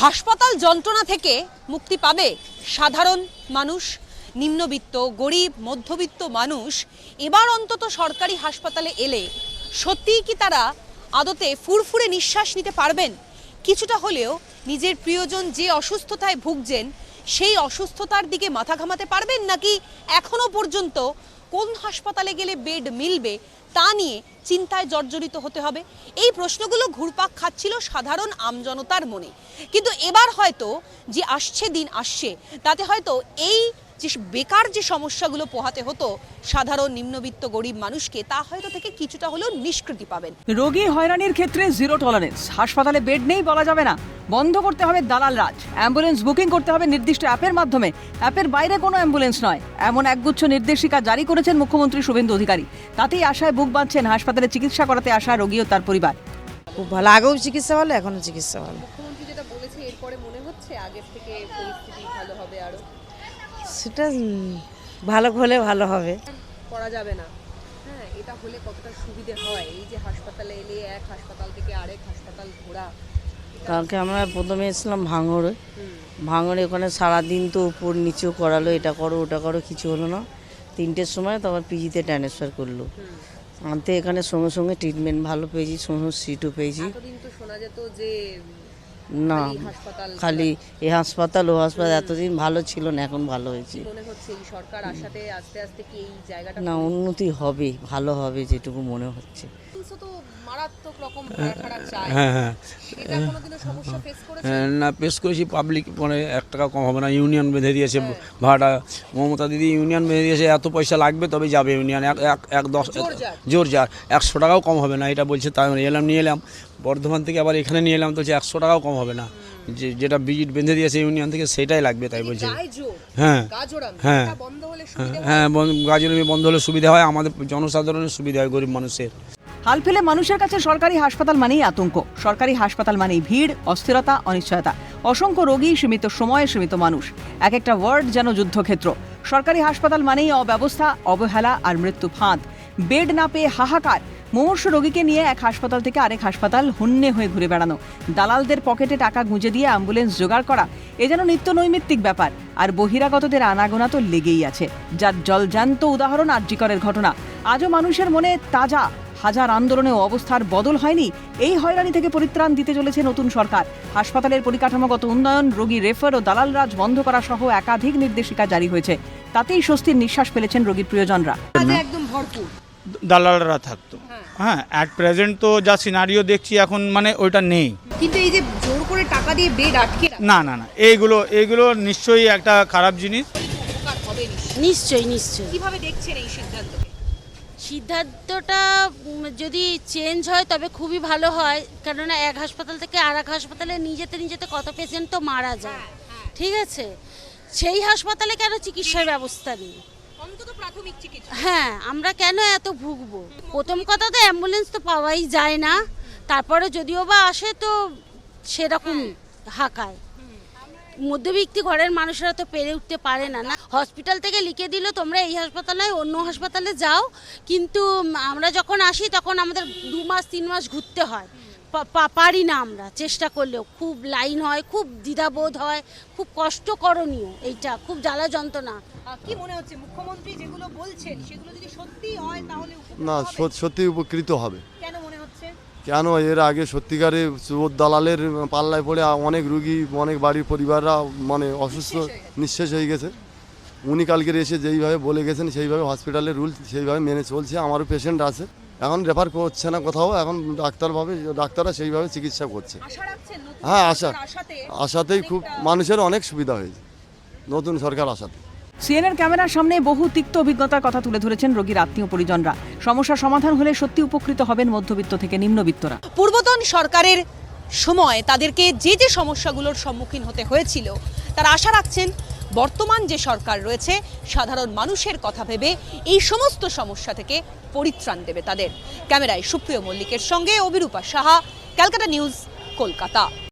হাসপাতাল যন্ত্রণা থেকে মুক্তি পাবে সাধারণ মানুষ, নিম্নবিত্ত, গরিব, মধ্যবিত্ত মানুষ এবার অন্তত সরকারি হাসপাতালে এলে সত্যিই কি তারা আদতে ফুরফুরে নিঃশ্বাস নিতে পারবেন? কিছুটা হলেও নিজের প্রিয়জন যে অসুস্থতায় ভুগছেন সেই অসুস্থতার দিকে মাথা ঘামাতে পারবেন, নাকি এখনো পর্যন্ত কোন হাসপাতালে গেলে বেড মিলবে তা নিয়ে চিন্তায় জর্জরিত হতে হবে? এই প্রশ্নগুলো ঘুরপাক খাচ্ছিল সাধারণ আমজনতার মনে। কিন্তু এবার হয়তো যে দিন আসছে তাতে হয়তো এই যে বেকার যে সমস্যাগুলো পোহাতে হতো সাধারণ নিম্নবিত্ত গরিব মানুষকে, তা হয়তো থেকে কিছুটা হলেও নিষ্কৃতি পাবেন। রোগী হয়রানির ক্ষেত্রে জিরো টলারেন্স। হাসপাতালে বেড নেই বলা যাবে না, বন্ধ করতে হবে দালাল রাজ। অ্যাম্বুলেন্স বুকিং করতে হবে নির্দিষ্ট অ্যাপের মাধ্যমে, অ্যাপের বাইরে কোনো অ্যাম্বুলেন্স নয়, এমন একগুচ্ছ নির্দেশিকা জারি করেছেন মুখ্যমন্ত্রী শুভেন্দু অধিকারী। তাতেই আশায় বুক বাঁধছেন হাসপাতালে চিকিৎসা করাতে আসা রোগী ও তার পরিবার। খুব ভালো, আগেও চিকিৎসা ভালো, এখনো চিকিৎসা ভালো। মুখ্যমন্ত্রী যেটা বলেছে এরপরে মনে হচ্ছে আগের থেকে পরিস্থিতি ভালো হবে, আরো সেটা ভালো হলে ভালো হবে। করা যাবে না। হ্যাঁ, এটা হলে কতটা সুবিধে হয় এই যে হাসপাতালে এলে এক হাসপাতাল থেকে আরেক হাসপাতাল ঘোরা। কালকে আমরা প্রথমে এসেছিলাম ভাঙড়ে, ওখানে সারাদিন তো উপর নিচেও করালো, এটা করো ওটা করো, কিছু হলো না। 3টের সময় তারপর পিজিতে ট্রান্সফার করলো। আনতে এখানে সঙ্গে সঙ্গে ট্রিটমেন্ট ভালো পেয়েছি, সঙ্গে সিটও পেয়েছি। এতদিন তো শোনা যেত যে না, হাসপাতাল খালি এই হাসপাতাল ও হাসপাতাল, এতদিন ভালো ছিল না, এখন ভালো হয়েছে। মনে হচ্ছে এই সরকার আসাতে আস্তে আস্তে কি এই জায়গাটা না, উন্নতি হবে, ভালো হবে যেটুকু মনে হচ্ছে। তো মারাত্মক রকম খারাপ চাই। হ্যাঁ, এটা কোনোদিনও সমস্যা ফেস করেছে? না ফেস করেছি। পাবলিক মানে 1 টাকা কম হবে না, ইউনিয়ন বেঁধে দিয়েছে ভাড়া। মমতা দিদি ইউনিয়ন বেঁধে দিয়েছে, এত পয়সা লাগবে তবে যাবে ইউনিয়ন। এক 10 জোর যার 100 টাকাও কম হবে না, এটা বলছে। তাই নিয়ে এলাম বর্ধমান থেকে, আবার এখানে নিয়ে এলাম, তো 100 টাকাও কম হবে না। যেটা ভিজিট বেঁধে দিয়েছে ইউনিয়ন থেকে সেটাই লাগবে, তাই বলছে। হ্যাঁ হ্যাঁ হ্যাঁ, গাজরামি বন্ধ হলে সুবিধা হয়, আমাদের জনসাধারণের সুবিধা হয়, গরিব মানুষের। হাল ফেলে মানুষের কাছে সরকারি হাসপাতাল মানেই আতঙ্ক, সরকারি হাসপাতাল মানেই ভিড়, অস্থিরতা, অনিশ্চয়তা, অসংখ্য রোগী, সীমিত সময়ে সীমিত মানুষ, এক একটা ওয়ার্ড যেন যুদ্ধক্ষেত্র। সরকারি হাসপাতাল মানেই অব্যবস্থা, অবহেলা আর মৃত্যু ফাঁদ। বেড না পেয়ে হাহাকার, মুমূর্ষু রোগীকে নিয়ে এক হাসপাতাল থেকে আরেক হাসপাতাল হন্যে হয়ে ঘুরে বেড়ানো, দালালদের পকেটে টাকা গুঁজে দিয়ে অ্যাম্বুলেন্স জোগাড় করা, এ যেন নিত্য নৈমিত্তিক ব্যাপার। আর বহিরাগতদের আনাগোনা তো লেগেই আছে, যার জলজান্ত উদাহরণ আরজিকরের ঘটনা আজও মানুষের মনে তাজা। হাজার আন্দোলনেও অবস্থার বদল হয়নি। এই হয়রানি থেকে পরিত্রাণ দিতে চলেছে নতুন সরকার। হাসপাতালের পরিকাঠামোগত উন্নয়ন, রোগী রেফার ও দালাল রাজ বন্ধ করা সহ একাধিক নির্দেশিকা জারি হয়েছে। তাতেই স্বস্তির নিঃশ্বাস ফেলেছেন রোগীর প্রিয়জনরা। একদম ভরপুর দালালরা থাকতো। হ্যাঁ, অ্যাট প্রেজেন্ট তো যা সিনারিও দেখছি এখন, মানে ওইটা নেই। কিন্তু এই যে জোর করে টাকা দিয়ে বেড আটকে না না না, এইগুলো নিশ্চয়ই একটা খারাপ জিনিস। নিশ্চয়ই। কিভাবে দেখছেন এই সিদ্ধান্তকে? সিদ্ধান্তটা যদি চেঞ্জ হয় তবে খুবই ভালো হয়, কেননা এক হাসপাতাল থেকে আর এক হাসপাতালে নিজেতে কত পেশেন্ট তো মারা যায়। ঠিক আছে, সেই হাসপাতালে কেন চিকিৎসার ব্যবস্থা নেই? অন্তত প্রাথমিক চিকিৎসা। হ্যাঁ, আমরা কেন এত ভুগবো? প্রথম কথা তো অ্যাম্বুলেন্স তো পাওয়াই যায় না, তারপরে যদিও বা আসে তো সেরকম হাঁকায়। মধ্যবিত্তি ঘরের মানুষরা তো পেরে উঠতে পারে না। হসপিটাল থেকে লিখে দিল তোমরা এই হাসপাতালে অন্য হাসপাতালে যাও, কিন্তু আমরা যখন আসি তখন আমাদের 2 মাস 3 মাস ঘুরতে হয়, পারি না আমরা চেষ্টা করলেও। খুব লাইন হয়, খুব দ্বিধাবোধ হয়, খুব কষ্টকরণীয়, এইটা খুব জ্বালা যন্ত্রণা। কি মনে হচ্ছে মুখ্যমন্ত্রী যেগুলো বলছেন সেগুলো যদি সত্যি হয় তাহলে না, সত্যি উপকৃত হবে। কেন মনে হচ্ছে? কেন, এর আগে সত্যিকারে চোর দালালের পাল্লায় পড়ে অনেক রুগী, অনেক বাড়ির পরিবাররা মানে অসুস্থ, নিঃশেষ হয়ে গেছে। উনি কালকের এসে যেইভাবে বলে গেছেন সেইভাবে হসপিটালের রুল সেইভাবে মেনে চলছে। আমারও পেশেন্ট আছে, এখন রেফার করছে না কোথাও, এখন ডাক্তাররা সেইভাবে চিকিৎসা করছে। হ্যাঁ, আশাতেই খুব মানুষের অনেক সুবিধা হয়েছে নতুন সরকার আসাতে। সিএনএর ক্যামেরার সামনে বহু তিক্ত অভিজ্ঞতার কথা তুলে ধরেছেন রোগীর আত্মীয় পরিজনরা। সমস্যার সমাধান হলে সত্যি উপকৃত হবেন মধ্যবিত্ত থেকে নিম্নবিত্তরা। পূর্বতন সরকারের সময় তাদেরকে যে যে সমস্যাগুলোর সম্মুখীন হতে হয়েছিল, তারা আশা রাখছেন বর্তমান যে সরকার রয়েছে সাধারণ মানুষের কথা ভেবে এই সমস্ত সমস্যা থেকে পরিত্রাণ দেবে তাদের। ক্যামেরায় সুপ্রিয় মল্লিকের সঙ্গে অভিরূপা সাহা, ক্যালকাটা নিউজ, কলকাতা।